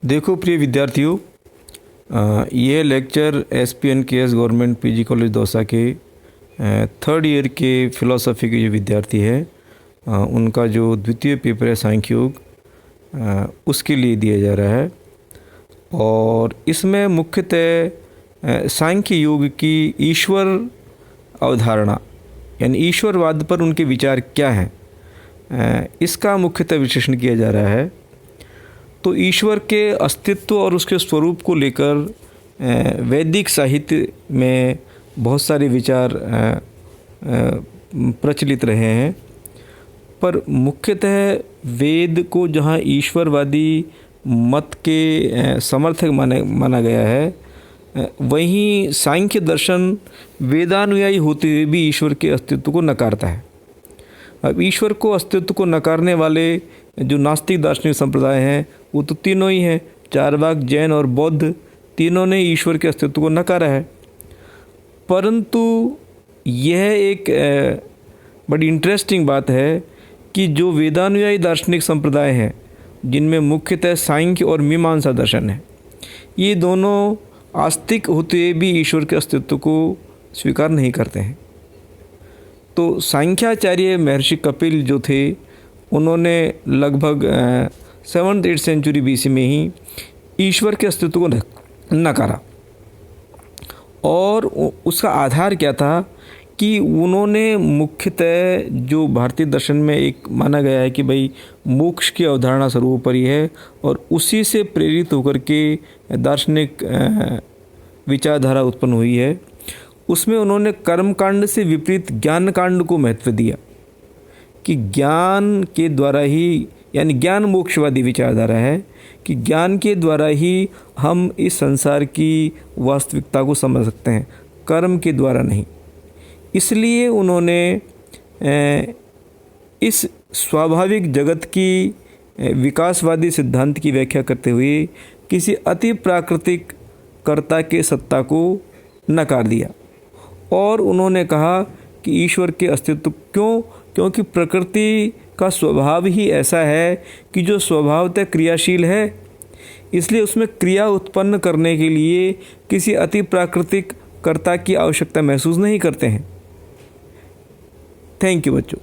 देखो प्रिय विद्यार्थियों, यह lecture SPNKS government PG college Dausa के थर्ड ईयर के फ़िलासफ़ी के जो विद्यार्थी हैं उनका जो द्वितीय पेपर है सांख्य योग, उसके लिए दिया जा रहा है। और इसमें मुख्यतः सांख्य योग की ईश्वर अवधारणा यानी ईश्वरवाद पर उनके विचार क्या हैं, इसका मुख्यतः विश्लेषण किया जा रहा है। तो ईश्वर के अस्तित्व और उसके स्वरूप को लेकर वैदिक साहित्य में बहुत सारे विचार प्रचलित रहे हैं, पर मुख्यतः वेद को जहाँ ईश्वरवादी मत के समर्थक माना गया है, वहीं सांख्य दर्शन वेदानुयायी होते हुए भी ईश्वर के अस्तित्व को नकारता है। अब ईश्वर को अस्तित्व को नकारने वाले जो नास्तिक दार्शनिक संप्रदाय हैं वो तो तीनों ही हैं, चारवाक, जैन और बौद्ध, तीनों ने ईश्वर के अस्तित्व को नकारा है। परंतु यह एक बड़ी इंटरेस्टिंग बात है कि जो वेदानुयायी दार्शनिक संप्रदाय हैं, जिनमें मुख्यतः सांख्य और मीमांसा दर्शन है, ये दोनों आस्तिक होते हुए भी ईश्वर के अस्तित्व को स्वीकार नहीं करते हैं। तो सांख्याचार्य महर्षि कपिल जो थे, उन्होंने लगभग 7th-8th सेंचुरी BC में ही ईश्वर के अस्तित्व को नकारा। और उसका आधार क्या था कि उन्होंने मुख्यतः जो भारतीय दर्शन में एक माना गया है कि भाई मोक्ष की अवधारणा सर्वोपरि है, और उसी से प्रेरित होकर के दार्शनिक विचारधारा उत्पन्न हुई है। उसमें उन्होंने कर्मकांड से विपरीत ज्ञान कांड को महत्व दिया कि ज्ञान के द्वारा ही, यानी ज्ञान मोक्षवादी विचारधारा है कि ज्ञान के द्वारा ही हम इस संसार की वास्तविकता को समझ सकते हैं, कर्म के द्वारा नहीं। इसलिए उन्होंने इस स्वाभाविक जगत की विकासवादी सिद्धांत की व्याख्या करते हुए किसी अति प्राकृतिक कर्ता के सत्ता को नकार दिया। और उन्होंने कहा कि ईश्वर के अस्तित्व क्योंकि प्रकृति का स्वभाव ही ऐसा है कि जो स्वभावतः क्रियाशील है, इसलिए उसमें क्रिया उत्पन्न करने के लिए किसी अति प्राकृतिक कर्ता की आवश्यकता महसूस नहीं करते हैं। थैंक यू बच्चों।